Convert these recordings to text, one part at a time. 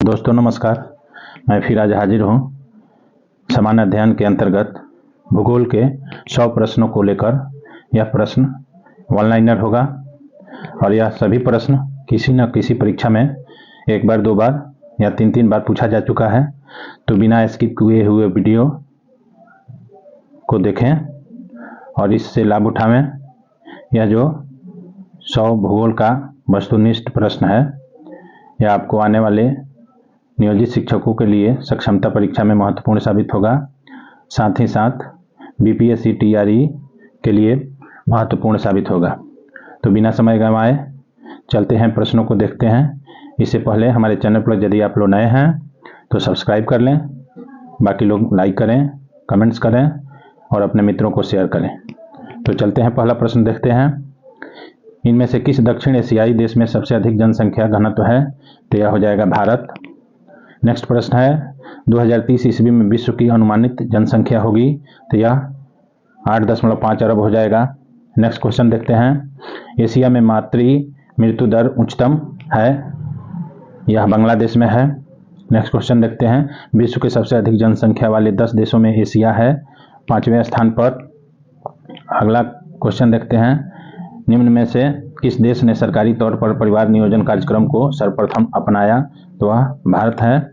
दोस्तों नमस्कार, मैं फिर आज हाजिर हूँ सामान्य अध्ययन के अंतर्गत भूगोल के 100 प्रश्नों को लेकर। यह प्रश्न वन लाइनर होगा और यह सभी प्रश्न किसी न किसी परीक्षा में एक बार, दो बार या तीन बार पूछा जा चुका है। तो बिना स्किप किए हुए वीडियो को देखें और इससे लाभ उठावें। यह जो 100 भूगोल का वस्तुनिष्ठ प्रश्न है, यह आपको आने वाले नियोजित शिक्षकों के लिए सक्षमता परीक्षा में महत्वपूर्ण साबित होगा। साथ ही साथ बीपीएससी टीआरई के लिए महत्वपूर्ण साबित होगा। तो बिना समय गंवाए चलते हैं, प्रश्नों को देखते हैं। इससे पहले हमारे चैनल पर यदि आप लोग नए हैं तो सब्सक्राइब कर लें, बाकी लोग लाइक करें, कमेंट्स करें और अपने मित्रों को शेयर करें। तो चलते हैं, पहला प्रश्न देखते हैं। इनमें से किस दक्षिण एशियाई देश में सबसे अधिक जनसंख्या घनत्व है? तो यह हो जाएगा भारत। नेक्स्ट प्रश्न है, 2030 ईस्वी में विश्व की अनुमानित जनसंख्या होगी? तो यह 8.5 अरब हो जाएगा। नेक्स्ट क्वेश्चन देखते हैं, एशिया में मातृ मृत्यु दर उच्चतम है? यह बांग्लादेश में है। नेक्स्ट क्वेश्चन देखते हैं, विश्व के सबसे अधिक जनसंख्या वाले 10 देशों में एशिया है 5वें स्थान पर। अगला क्वेश्चन देखते हैं, निम्न में से किस देश ने सरकारी तौर पर परिवार नियोजन कार्यक्रम को सर्वप्रथम अपनाया? तो वह भारत है।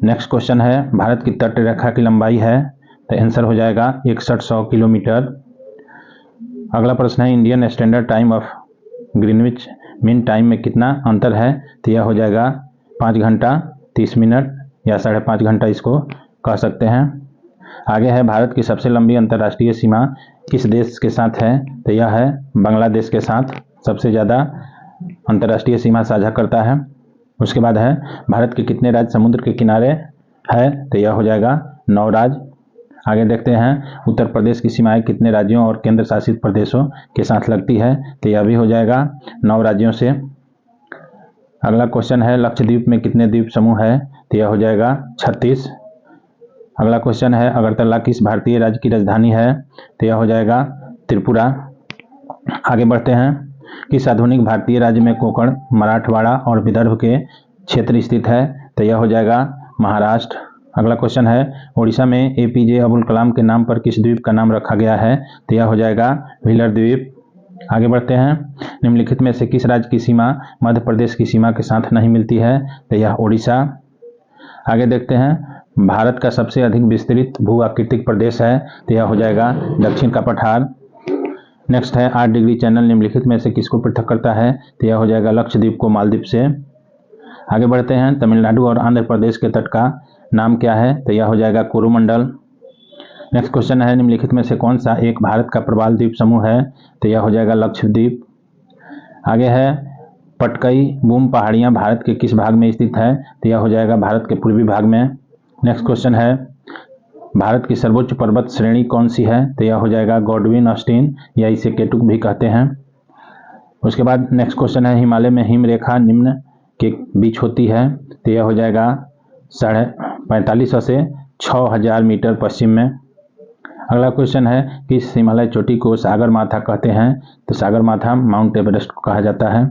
नेक्स्ट क्वेश्चन है, भारत की तट रेखा की लंबाई है? तो आंसर हो जाएगा 6100 किलोमीटर। अगला प्रश्न है, Indian standard time of Greenwich mean time में कितना अंतर है? तो यह हो जाएगा 5 घंटा 30 मिनट या 5.5 घंटा इसको कह सकते हैं। आगे है, भारत की सबसे लंबी अंतर्राष्ट्रीय सीमा किस देश के साथ है? तो यह है बांग्लादेश के साथ, सबसे ज़्यादा अंतर्राष्ट्रीय सीमा साझा करता है। उसके बाद है, भारत के कितने राज्य समुद्र के किनारे है? तो यह हो जाएगा 9 राज्य। आगे देखते हैं, उत्तर प्रदेश की सीमाएं कितने राज्यों और केंद्र शासित प्रदेशों के साथ लगती है? तो यह भी हो जाएगा 9 राज्यों से। अगला क्वेश्चन है, लक्षद्वीप में कितने द्वीप समूह है? तो यह हो जाएगा 36। अगला क्वेश्चन है, अगरतला किस भारतीय राज्य की राजधानी है? तो यह हो जाएगा त्रिपुरा। आगे बढ़ते हैं, किस आधुनिक भारतीय राज्य में कोंकण, मराठवाड़ा और विदर्भ के क्षेत्र स्थित है? तो यह हो जाएगा महाराष्ट्र। अगला क्वेश्चन है, उड़ीसा में एपीजे अब्दुल कलाम के नाम पर किस द्वीप का नाम रखा गया है? तो यह हो जाएगा व्हीलर द्वीप। आगे बढ़ते हैं, निम्नलिखित में से किस राज्य की सीमा मध्य प्रदेश की सीमा के साथ नहीं मिलती है? तो यह उड़ीसा। आगे देखते हैं, भारत का सबसे अधिक विस्तृत भू आकृतिक प्रदेश है? तो यह हो जाएगा दक्षिण का पठार। नेक्स्ट है, 8 डिग्री चैनल निम्नलिखित में से किसको पृथक करता है? तो यह हो जाएगा लक्षद्वीप को मालदीव से। आगे बढ़ते हैं, तमिलनाडु और आंध्र प्रदेश के तट का नाम क्या है? तो यह हो जाएगा कोरोमंडल। नेक्स्ट क्वेश्चन है, निम्नलिखित में से कौन सा एक भारत का प्रवाल द्वीप समूह है? तो यह हो जाएगा लक्षद्वीप। आगे है, पटकई बूम पहाड़ियाँ भारत के किस भाग में स्थित है? तो यह हो जाएगा भारत के पूर्वी भाग में। नेक्स्ट क्वेश्चन है, भारत की सर्वोच्च पर्वत श्रेणी कौन सी है? तो यह हो जाएगा गॉडविन ऑस्टिन या इसे केटुक भी कहते हैं। उसके बाद नेक्स्ट क्वेश्चन है, हिमालय में हिम रेखा निम्न के बीच होती है? तो यह हो जाएगा 4500 से 6000 मीटर पश्चिम में। अगला क्वेश्चन है, किस हिमालय चोटी को सागर माथा कहते हैं? तो सागर माथा माउंट एवरेस्ट को कहा जाता है।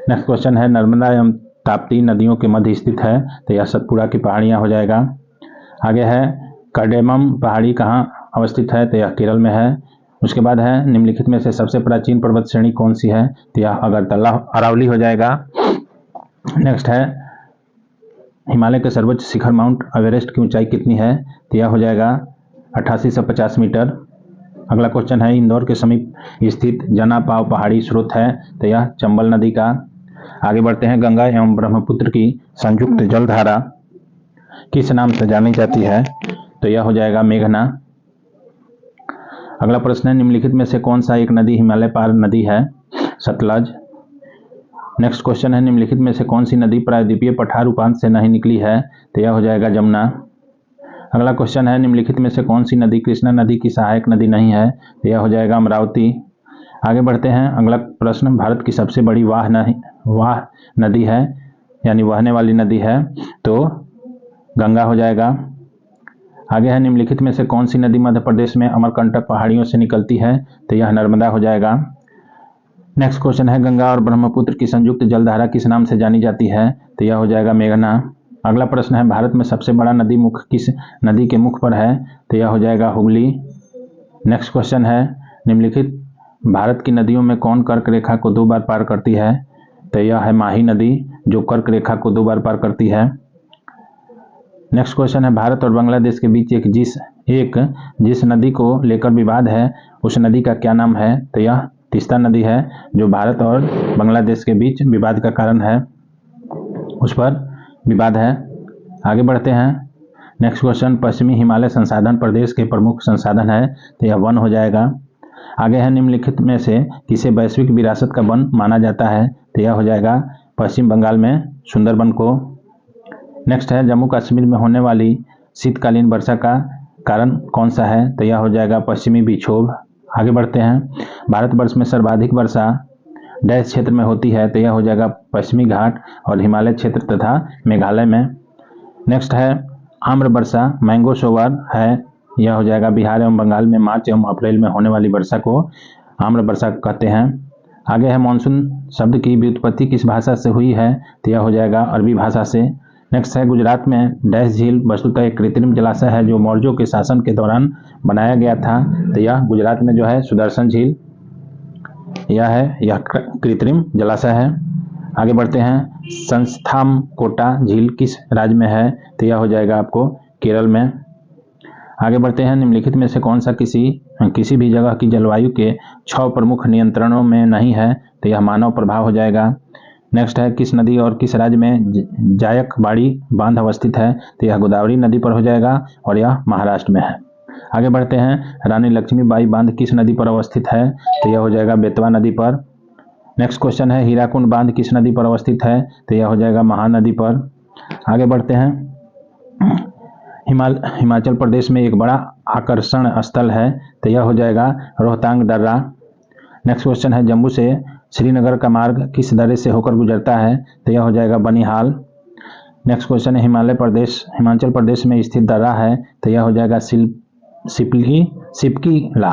नेक्स्ट क्वेश्चन है, नर्मदा एवं ताप्ती नदियों के मध्य स्थित है? तो यह सतपुड़ा की पहाड़ियाँ हो जाएगा। आगे है, कार्डेमम पहाड़ी कहाँ अवस्थित है? तो यह केरल में है। उसके बाद है, निम्नलिखित में से सबसे प्राचीन पर्वत श्रेणी कौन सी है? तो यह अगरतला अरावली हो जाएगा। नेक्स्ट है, हिमालय के सर्वोच्च शिखर माउंट एवरेस्ट की ऊंचाई कितनी है? तो यह हो जाएगा 8850 मीटर। अगला क्वेश्चन है, इंदौर के समीप स्थित जनापाव पहाड़ी स्रोत है? तो यह चंबल नदी का। आगे बढ़ते हैं, गंगा एवं ब्रह्मपुत्र की संयुक्त जलधारा किस नाम से जानी जाती है? तो यह हो जाएगा मेघना। अगला प्रश्न है, निम्नलिखित में से कौन सा एक नदी हिमालय पार नदी है? सतलज। नेक्स्ट क्वेश्चन है, निम्नलिखित में से कौन सी नदी प्रायद्वीपीय पठार उपांत से नहीं निकली है? तो यह हो जाएगा जमुना। अगला क्वेश्चन है, निम्नलिखित में से कौन सी नदी कृष्णा नदी की सहायक नदी नहीं है? तो यह हो जाएगा अमरावती। आगे बढ़ते हैं, अगला प्रश्न, भारत की सबसे बड़ी वाह नदी है यानी बहने वाली नदी है? तो गंगा हो जाएगा। आगे है, निम्नलिखित में से कौन सी नदी मध्य प्रदेश में अमरकंटक पहाड़ियों से निकलती है? तो यह नर्मदा हो जाएगा। नेक्स्ट क्वेश्चन है, गंगा और ब्रह्मपुत्र की संयुक्त जलधारा किस नाम से जानी जाती है? तो यह हो जाएगा मेघना। अगला प्रश्न है भारत में सबसे बड़ा नदी मुख किस नदी के मुख पर है? तो यह हो जाएगा हुगली। नेक्स्ट क्वेश्चन है निम्नलिखित भारत की नदियों में कौन कर्क रेखा को 2 बार पार करती है? तो यह है माही नदी जो कर्क रेखा को 2 बार पार करती है। नेक्स्ट क्वेश्चन है भारत और बांग्लादेश के बीच जिस नदी को लेकर विवाद है उस नदी का क्या नाम है? तो यह तीस्ता नदी है जो भारत और बांग्लादेश के बीच विवाद का कारण है, उस पर विवाद है। आगे बढ़ते हैं। नेक्स्ट क्वेश्चन पश्चिमी हिमालय संसाधन प्रदेश के प्रमुख संसाधन है? तो यह वन हो जाएगा। आगे है निम्नलिखित में से किसे वैश्विक विरासत का वन माना जाता है? तो यह हो जाएगा पश्चिम बंगाल में सुंदरबन को। नेक्स्ट है जम्मू कश्मीर में होने वाली शीतकालीन वर्षा का कारण कौन सा है? तो यह हो जाएगा पश्चिमी विक्षोभ। आगे बढ़ते हैं। भारतवर्ष में सर्वाधिक वर्षा डैश क्षेत्र में होती है? तो यह हो जाएगा पश्चिमी घाट और हिमालय क्षेत्र तथा मेघालय में। नेक्स्ट है आम्र वर्षा मैंगो शोवर है, यह हो जाएगा बिहार एवं बंगाल में मार्च एवं अप्रैल में होने वाली वर्षा को आम्र वर्षा कहते हैं। आगे है मानसून शब्द की व्युत्पत्ति किस भाषा से हुई है? तो यह हो जाएगा अरबी भाषा से। नेक्स्ट है गुजरात में डैश झील वस्तुतः एक कृत्रिम जलाशय है जो मौर्यों के शासन के दौरान बनाया गया था। तो यह गुजरात में जो है सुदर्शन झील यह कृत्रिम जलाशय है। आगे बढ़ते हैं। संस्थाम कोटा झील किस राज्य में है? तो यह हो जाएगा आपको केरल में। आगे बढ़ते हैं। निम्नलिखित में से कौन सा किसी भी जगह की जलवायु के 6 प्रमुख नियंत्रणों में नहीं है? तो यह मानव प्रभाव हो जाएगा। नेक्स्ट है किस नदी और किस राज्य में जायकवाड़ी बांध अवस्थित है? तो यह गोदावरी नदी पर हो जाएगा और यह महाराष्ट्र में है। आगे बढ़ते हैं। रानी लक्ष्मीबाई बांध किस नदी पर अवस्थित है? तो यह हो जाएगा बेतवा नदी पर। नेक्स्ट क्वेश्चन है हीराकुंड बांध किस नदी पर अवस्थित है? तो यह हो जाएगा महानदी पर। आगे बढ़ते हैं। हिमाचल प्रदेश में एक बड़ा आकर्षण स्थल है? तो यह हो जाएगा रोहतांग दर्रा। नेक्स्ट क्वेश्चन है जम्मू से श्रीनगर का मार्ग किस दर्रे से होकर गुजरता है? तो यह हो जाएगा बनिहाल। नेक्स्ट क्वेश्चन है हिमाचल प्रदेश में स्थित दर्रा है? तो यह हो जाएगा सिपकीला।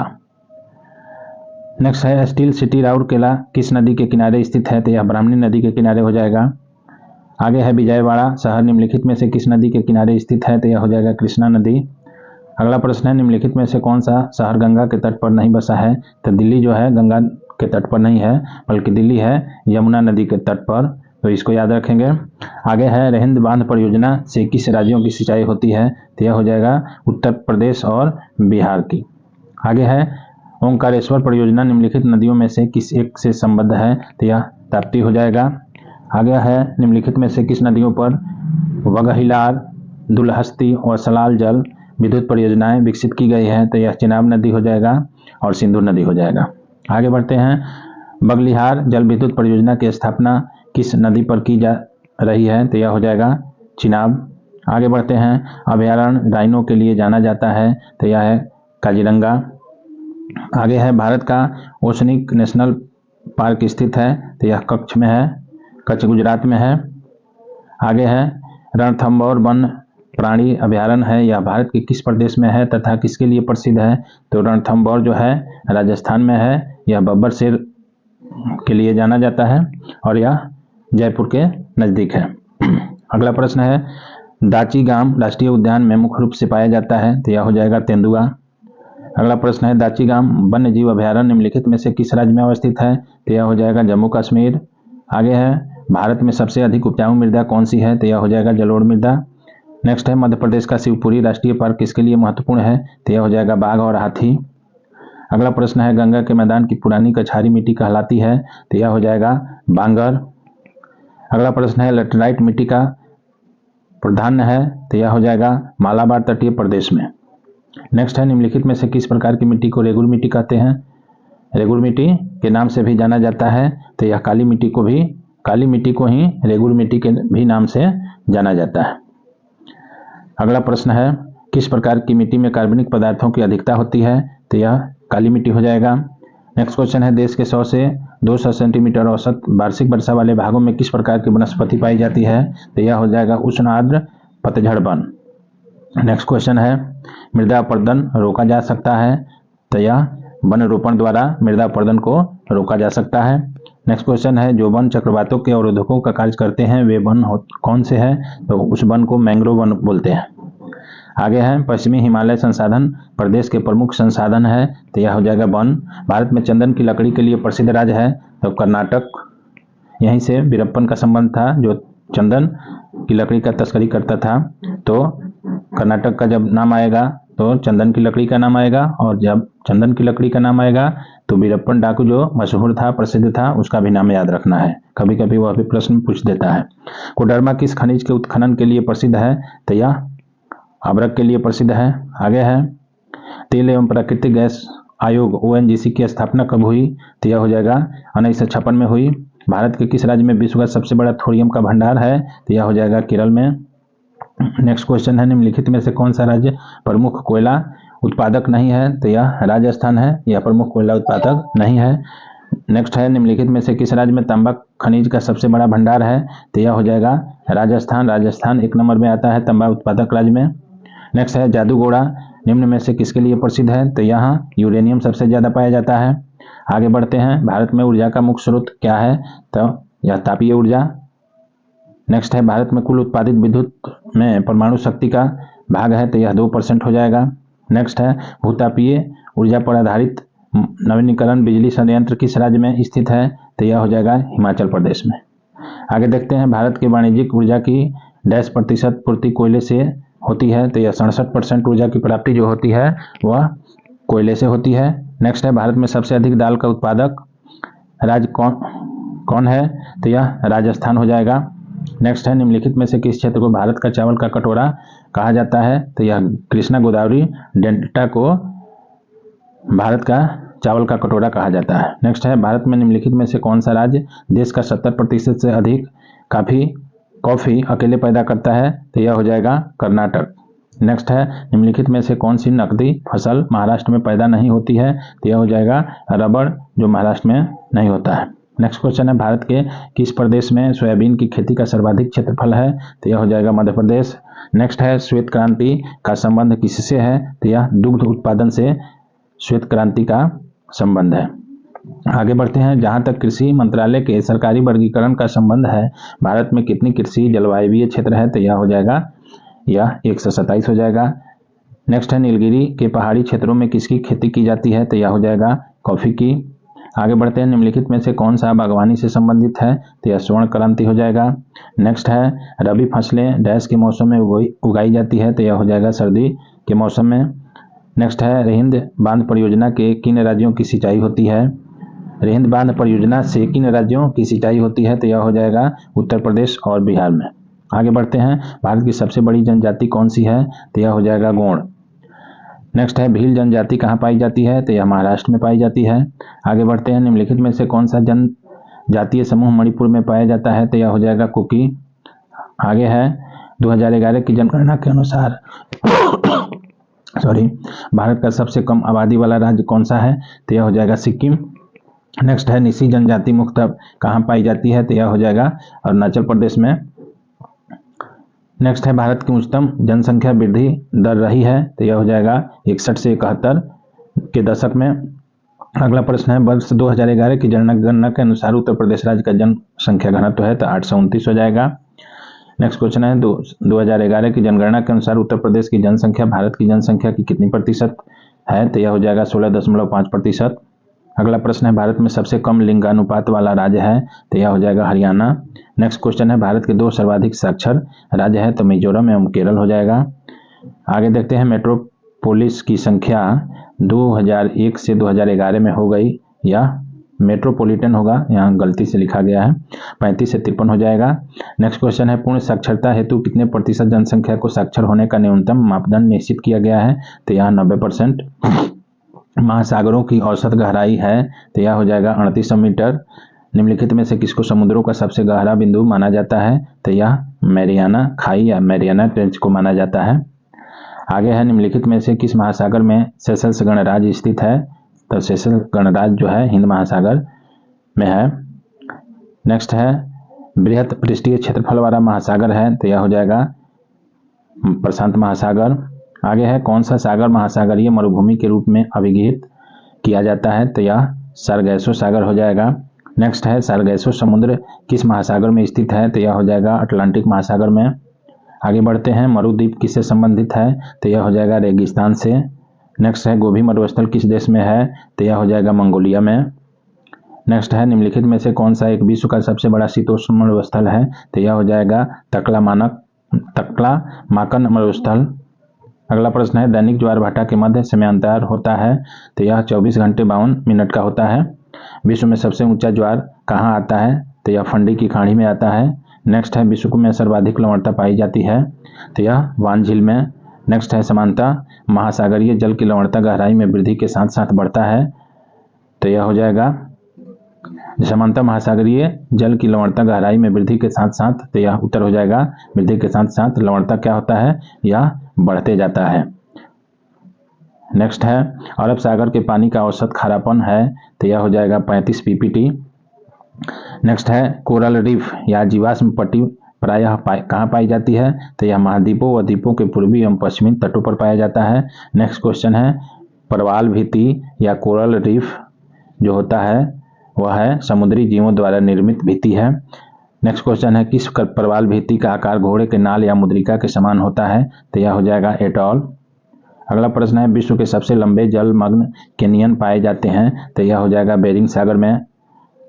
नेक्स्ट है स्टील सिटी राउरकेला किस नदी के किनारे स्थित है? तो यह ब्राह्मणी नदी के किनारे हो जाएगा। आगे है विजयवाड़ा शहर निम्नलिखित में से किस नदी के किनारे स्थित है? तो यह हो जाएगा कृष्णा नदी। अगला प्रश्न है निम्नलिखित में से कौन सा शहर गंगा के तट पर नहीं बसा है? तो दिल्ली जो है गंगा के तट पर नहीं है बल्कि दिल्ली है यमुना नदी के तट पर, तो इसको याद रखेंगे। आगे है रेहिंद बांध परियोजना से किस राज्यों की सिंचाई होती है? तो यह हो जाएगा उत्तर प्रदेश और बिहार की। आगे है ओंकारेश्वर परियोजना निम्नलिखित नदियों में से किस एक से संबद्ध है? तो यह ताप्ती हो जाएगा। आगे है निम्नलिखित में से किस नदियों पर वगहिलार, दुलहस्ती और सलाल जल विद्युत परियोजनाएं विकसित की गई है? तो यह चिनाब नदी हो जाएगा और सिंधु नदी हो जाएगा। आगे बढ़ते हैं। बगलिहार जल विद्युत परियोजना की स्थापना किस नदी पर की जा रही है? तो यह हो जाएगा चिनाब। आगे बढ़ते हैं। अभयारण्य राइनो के लिए जाना जाता है? तो यह है काजीरंगा। आगे है भारत का ओशनिक नेशनल पार्क स्थित है? तो यह कच्छ में है, कच्छ गुजरात में है। आगे है रणथंभौर वन प्राणी अभयारण्य है, यह भारत के किस प्रदेश में है तथा किसके लिए प्रसिद्ध है? तो रणथंभौर जो है राजस्थान में है, यह बब्बर शेर के लिए जाना जाता है और यह जयपुर के नज़दीक है। अगला प्रश्न है दाचीगाम राष्ट्रीय उद्यान में मुख्य रूप से पाया जाता है? तो यह हो जाएगा तेंदुआ। अगला प्रश्न है दाचीगाम वन्य जीव अभयारण्य निम्नलिखित में से किस राज्य में अवस्थित है? तो यह हो जाएगा जम्मू कश्मीर। आगे है भारत में सबसे अधिक उपजाऊ मृदा कौन सी है? तो यह हो जाएगा जलोढ़ मृदा। नेक्स्ट है मध्य प्रदेश का शिवपुरी राष्ट्रीय पार्क किसके लिए महत्वपूर्ण है? तो यह हो जाएगा बाघ और हाथी। अगला प्रश्न है गंगा के मैदान की पुरानी कछारी मिट्टी कहलाती है? तो यह हो जाएगा बांगर। अगला प्रश्न है लेटराइट मिट्टी का प्राधान्य है? तो यह हो जाएगा मालाबार तटीय प्रदेश में। नेक्स्ट है निम्नलिखित में से किस प्रकार की मिट्टी को रेगुर मिट्टी कहते हैं? रेगुर मिट्टी के नाम से भी जाना जाता है। तो यह काली मिट्टी को ही रेगुर मिट्टी के भी नाम से जाना जाता है। अगला प्रश्न है किस प्रकार की मिट्टी में कार्बनिक पदार्थों की अधिकता होती है? तो यह काली मिट्टी हो जाएगा। नेक्स्ट क्वेश्चन है देश के 100 से 200 सेंटीमीटर औसत वार्षिक वर्षा वाले भागों में किस प्रकार की वनस्पति पाई जाती है? तो यह हो जाएगा उष्ण आर्द्र पतझड़ वन। नेक्स्ट क्वेश्चन है मृदा अपरदन रोका जा सकता है? तो यह वन रोपण द्वारा मृदा अपरदन को रोका जा सकता है। नेक्स्ट क्वेश्चन है, जो वन चक्रवातों के अवरोधकों का कार्य करते हैं वे वन कौन से हैं? तो उस वन को मैंग्रोव वन बोलते हैं। आगे है, पश्चिमी हिमालय संसाधन प्रदेश के प्रमुख संसाधन है, तो यह हो जाएगा वन। भारत में चंदन की लकड़ी के लिए प्रसिद्ध राज्य है, तो कर्नाटक। यहीं से वीरप्पन का संबंध था, जो चंदन की लकड़ी का तस्करी करता था। तो कर्नाटक का जब नाम आएगा तो चंदन की लकड़ी का नाम आएगा, और जब चंदन की लकड़ी का नाम आएगा तो वीरप्पन डाकू जो मशहूर था, प्रसिद्ध था, उसका भी नाम याद रखना है। कभी कभी वह भी प्रश्न पूछ देता है। कोडरमा किस खनिज के उत्खनन के लिए प्रसिद्ध है? तो यह अभ्रक के लिए प्रसिद्ध है। आगे है, तेल एवं प्राकृतिक गैस आयोग ONGC की स्थापना कब हुई? तो यह हो जाएगा 1956 में हुई। भारत के किस राज्य में विश्व का सबसे बड़ा थोरियम का भंडार है? तो यह हो जाएगा केरल में। नेक्स्ट क्वेश्चन है, निम्नलिखित में से कौन सा राज्य प्रमुख कोयला उत्पादक नहीं है? तो यह राजस्थान है, यह प्रमुख कोयला उत्पादक नहीं है। नेक्स्ट है, निम्नलिखित में से किस राज्य में तांबा खनिज का सबसे बड़ा भंडार है? तो यह हो जाएगा राजस्थान। राजस्थान 1 नंबर में आता है तांबा उत्पादक राज्य में। नेक्स्ट है, जादूगोड़ा निम्न में से किसके लिए प्रसिद्ध है? तो यहाँ यूरेनियम सबसे ज्यादा पाया जाता है। आगे बढ़ते हैं, भारत में ऊर्जा का मुख्य स्रोत क्या है? तो यह तापीय ऊर्जा। नेक्स्ट है, भारत में कुल उत्पादित विद्युत में परमाणु शक्ति का भाग है, तो यह 2% हो जाएगा। नेक्स्ट है, भूतापीय ऊर्जा पर आधारित नवीनीकरण बिजली संयंत्र किस राज्य में स्थित है? तो यह हो जाएगा हिमाचल प्रदेश में। आगे देखते हैं, भारत की वाणिज्यिक ऊर्जा की 10% पूर्ति कोयले से होती है, तो यह 67% ऊर्जा की प्राप्ति जो होती है वह कोयले से होती है। नेक्स्ट है, भारत में सबसे अधिक दाल का उत्पादक राज्य कौन है? तो यह राजस्थान हो जाएगा। नेक्स्ट है, निम्नलिखित में से किस क्षेत्र को भारत का चावल का कटोरा कहा जाता है? तो यह कृष्णा गोदावरी डेल्टा को भारत का चावल का कटोरा कहा जाता है। नेक्स्ट है, भारत में निम्नलिखित में से कौन सा राज्य देश का 70% से अधिक कॉफी अकेले पैदा करता है? तो यह हो जाएगा कर्नाटक। नेक्स्ट है, निम्नलिखित में से कौन सी नकदी फसल महाराष्ट्र में पैदा नहीं होती है? तो यह हो जाएगा रबड़, जो महाराष्ट्र में नहीं होता है। नेक्स्ट क्वेश्चन है, भारत के किस प्रदेश में सोयाबीन की खेती का सर्वाधिक क्षेत्रफल है? तो यह हो जाएगा मध्य प्रदेश। नेक्स्ट है, श्वेत क्रांति का संबंध किससे है? तो यह दुग्ध उत्पादन से श्वेत क्रांति का संबंध है। आगे बढ़ते हैं, जहां तक कृषि मंत्रालय के सरकारी वर्गीकरण का संबंध है, भारत में कितनी कृषि जलवायवीय क्षेत्र है? तो यह हो जाएगा, यह 127 हो जाएगा। नेक्स्ट है, नीलगिरी के पहाड़ी क्षेत्रों में किसकी खेती की जाती है? तो यह हो जाएगा कॉफी की। आगे बढ़ते हैं, निम्नलिखित में से कौन सा बागवानी से संबंधित है? तो यह स्वर्ण क्रांति हो जाएगा। नेक्स्ट है, रबी फसलें डैश के मौसम में उगाई जाती है? तो यह हो जाएगा सर्दी के मौसम में। नेक्स्ट है, रिहिंद बांध परियोजना के किन राज्यों की सिंचाई होती है? रिहिंद बांध परियोजना से किन राज्यों की सिंचाई होती है? तो यह हो जाएगा उत्तर प्रदेश और बिहार में। आगे बढ़ते हैं, भारत की सबसे बड़ी जनजाति कौन सी है? तो यह हो जाएगा गोंड। नेक्स्ट है, भील जनजाति कहाँ पाई जाती है? तो यह महाराष्ट्र में पाई जाती है। आगे बढ़ते हैं, निम्नलिखित में से कौन सा जनजातीय समूह मणिपुर में पाया जाता है? तो यह हो जाएगा कुकी। आगे है, 2011 की जनगणना के अनुसार भारत का सबसे कम आबादी वाला राज्य कौन सा है? तो यह हो जाएगा सिक्किम। नेक्स्ट है, निसी जनजाति मुख्यतः कहाँ पाई जाती है? तो यह हो जाएगा अरुणाचल प्रदेश में। नेक्स्ट है, भारत की उच्चतम जनसंख्या वृद्धि दर रही है? तो यह हो जाएगा 61 से 71 के दशक में। अगला प्रश्न है, वर्ष 2011 की जनगणना के अनुसार उत्तर प्रदेश राज्य का जनसंख्या घनत्व है? तो 829 हो जाएगा। नेक्स्ट क्वेश्चन है, 2011 की जनगणना के अनुसार उत्तर प्रदेश की जनसंख्या भारत की जनसंख्या की कितनी प्रतिशत है? तो यह हो जाएगा 16.5%। अगला प्रश्न है, भारत में सबसे कम लिंगानुपात वाला राज्य है? तो यह हो जाएगा हरियाणा। नेक्स्ट क्वेश्चन है, भारत के 2 सर्वाधिक साक्षर राज्य है? तो मिजोरम एवं केरल हो जाएगा। आगे देखते हैं, मेट्रोपोलिस की संख्या 2001 से 2011 में हो गई, या मेट्रोपॉलिटन होगा, यहाँ गलती से लिखा गया है, 35 से 53 हो जाएगा। नेक्स्ट क्वेश्चन है, पूर्ण साक्षरता हेतु कितने प्रतिशत जनसंख्या को साक्षर होने का न्यूनतम मापदंड निश्चित किया गया है? तो यहाँ 90%। महासागरों की औसत गहराई है? तो यह हो जाएगा 3800 मीटर। निम्नलिखित में से किसको समुद्रों का सबसे गहरा बिंदु माना जाता है? तो यह मैरियाना खाई या मैरियाना ट्रेंच को माना जाता है। आगे है, निम्नलिखित में से किस महासागर में सेशल्स गणराज्य स्थित है? तो सेशल्स गणराज्य जो है हिंद महासागर में है। नेक्स्ट है, बृहत पृष्ठीय क्षेत्रफल वाला महासागर है? तो यह हो जाएगा प्रशांत महासागर। आगे है, कौन सा सागर महासागरीय मरुभूमि के रूप में अभिहित किया जाता है? तो यह सरगैसो सागर हो जाएगा। नेक्स्ट है सारगैसो समुद्र किस महासागर में स्थित है, तो यह हो जाएगा अटलांटिक महासागर में। आगे बढ़ते हैं, मरुद्वीप किससे संबंधित है, तो यह हो जाएगा रेगिस्तान से। नेक्स्ट है गोभी मरुस्थल किस देश में है, तो यह हो जाएगा मंगोलिया में। नेक्स्ट है निम्नलिखित में से कौन सा एक विश्व का सबसे बड़ा शीतोष्ण मरुस्थल है, तो यह हो जाएगा तकलामाकन मरुस्थल। अगला प्रश्न है दैनिक ज्वार भाटा के मध्य समयांतर होता है, तो यह 24 घंटे 52 मिनट का होता है। विश्व में सबसे ऊंचा ज्वार कहाँ आता है, तो यह फंडी की खाड़ी में आता है। नेक्स्ट है विश्व में सर्वाधिक लवणता पाई जाती है, तो यह वान झील में। नेक्स्ट है समानता महासागरीय जल की लवणता गहराई में वृद्धि के साथ साथ बढ़ता है, तो यह हो जाएगा समानता महासागरीय जल की लवणता गहराई में वृद्धि के साथ साथ, तो यह उत्तर हो जाएगा वृद्धि के साथ साथ लवणता क्या होता है, यह बढ़ते जाता है। नेक्स्ट है अरब सागर के पानी का औसत खारापन है, तो यह हो जाएगा 35 ppt। नेक्स्ट है कोरल रीफ या जीवाश्म पट्टी प्रायः कहाँ पाई जाती है, तो यह महाद्वीपों व द्वीपों के पूर्वी एवं पश्चिमी तटों पर पाया जाता है। नेक्स्ट क्वेश्चन है प्रवाल भित्ति या कोरल रीफ जो होता है वह है समुद्री जीवों द्वारा निर्मित भित्ति है। नेक्स्ट क्वेश्चन है किस प्रवाल भित्ति का आकार घोड़े के नाल या मुद्रिका के समान होता है, तो यह हो जाएगा एटॉल। अगला प्रश्न है विश्व के सबसे लंबे जलमग्न कैनियन पाए जाते हैं, तो यह हो जाएगा बेरिंग सागर में।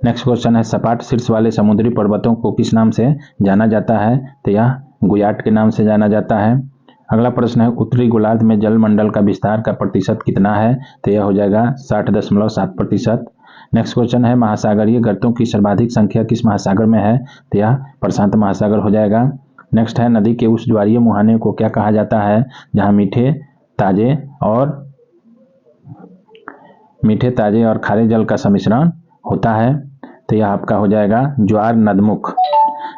नेक्स्ट क्वेश्चन है सपाट शीर्ष वाले समुद्री पर्वतों को किस नाम से जाना जाता है, तो यह गुयाट के नाम से जाना जाता है। अगला प्रश्न है उत्तरी गोलार्ध में जलमंडल का विस्तार का प्रतिशत कितना है, तो यह हो जाएगा 60.7%। नेक्स्ट क्वेश्चन है महासागरीय गर्तों की सर्वाधिक संख्या किस महासागर में है, तो यह प्रशांत महासागर हो जाएगा। नेक्स्ट है नदी के उस ज्वारीय मुहाने को क्या कहा जाता है जहां मीठे ताजे और खारे जल का सम्मिश्रण होता है, तो यह आपका हो जाएगा ज्वार नदमुख।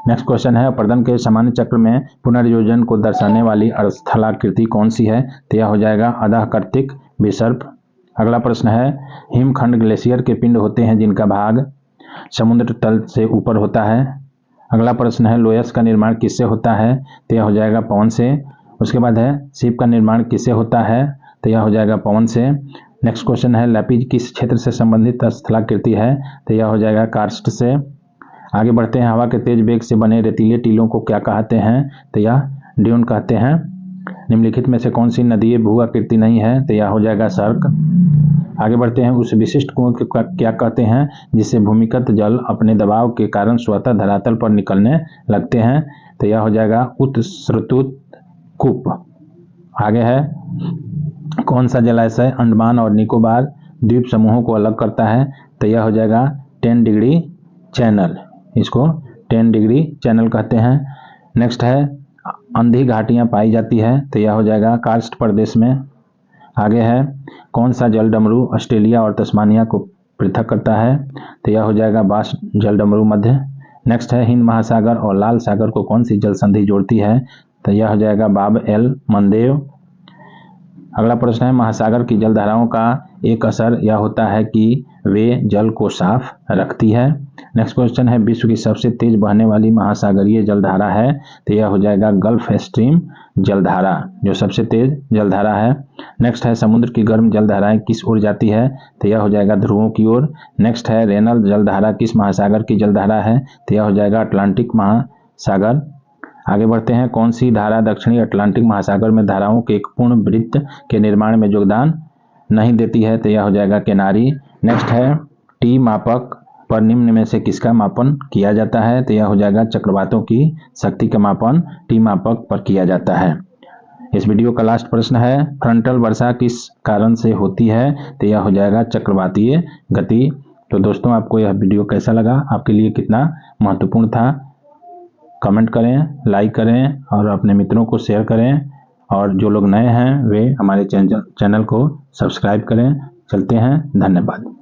नेक्स्ट क्वेश्चन है अपर्दन के सामान्य चक्र में पुनर्योजन को दर्शाने वाली स्थलाकृति कौन सी है, तो यह हो जाएगा अधः कर्तिक विसर्प। अगला प्रश्न है हिमखंड ग्लेशियर के पिंड होते हैं जिनका भाग समुद्र तल से ऊपर होता है। अगला प्रश्न है लोयस का निर्माण किससे होता है, तो यह हो जाएगा पवन से। उसके बाद है शिप का निर्माण किससे होता है, तो यह हो जाएगा पवन से। नेक्स्ट क्वेश्चन है लैपिज किस क्षेत्र से संबंधित स्थलाकृति है, तो यह हो जाएगा कार्स्ट से। आगे बढ़ते हैं हवा के तेज वेग से बने रेतीले टीलों को क्या कहते हैं, तो यह ड्यून कहते हैं। निम्नलिखित में से कौन सी नदी भू आकृति नहीं है, तो यह हो जाएगा सर्क। आगे बढ़ते हैं उस विशिष्ट कुएं को क्या कहते हैं जिससे भूमिगत जल अपने दबाव के कारण स्वतः धरातल पर निकलने लगते हैं, तो यह हो जाएगा उत्स्रोत कूप। आगे है कौन सा जलाशय अंडमान और निकोबार द्वीप समूहों को अलग करता है, तो यह हो जाएगा 10 डिग्री चैनल, इसको 10 डिग्री चैनल कहते हैं। नेक्स्ट है अंधी घाटियां पाई जाती है, तो यह हो जाएगा कार्स्ट प्रदेश में। आगे है कौन सा जल डमरू ऑस्ट्रेलिया और तस्मानिया को पृथक करता है, तो यह हो जाएगा बास जल डमरू मध्य। नेक्स्ट है हिंद महासागर और लाल सागर को कौन सी जल संधि जोड़ती है, तो यह हो जाएगा बाब एल मंदेव। अगला प्रश्न है महासागर की जलधाराओं का एक असर यह होता है कि वे जल को साफ रखती है। नेक्स्ट क्वेश्चन है विश्व की सबसे तेज बहने वाली महासागरीय जलधारा है, तो यह हो जाएगा गल्फ स्ट्रीम जलधारा जो सबसे तेज जलधारा है। नेक्स्ट है समुद्र की गर्म जलधाराएं किस ओर जाती है, तो यह हो जाएगा ध्रुवों की ओर। नेक्स्ट है रेनल जलधारा किस महासागर की जलधारा है, तो यह हो जाएगा अटलांटिक महासागर। आगे बढ़ते हैं कौन सी धारा दक्षिणी अटलांटिक महासागर में धाराओं के एक पूर्ण वृत्त के निर्माण में योगदान नहीं देती है, तो यह हो जाएगा केनारी। नेक्स्ट है टी मापक पर निम्न में से किसका मापन किया जाता है, तो यह हो जाएगा चक्रवातों की शक्ति का मापन टी मापक पर किया जाता है। इस वीडियो का लास्ट प्रश्न है फ्रंटल वर्षा किस कारण से होती है, तो यह हो जाएगा चक्रवातीय गति। तो दोस्तों आपको यह वीडियो कैसा लगा, आपके लिए कितना महत्वपूर्ण था, कमेंट करें, लाइक करें और अपने मित्रों को शेयर करें, और जो लोग नए हैं वे हमारे चैनल को सब्सक्राइब करें। चलते हैं, धन्यवाद।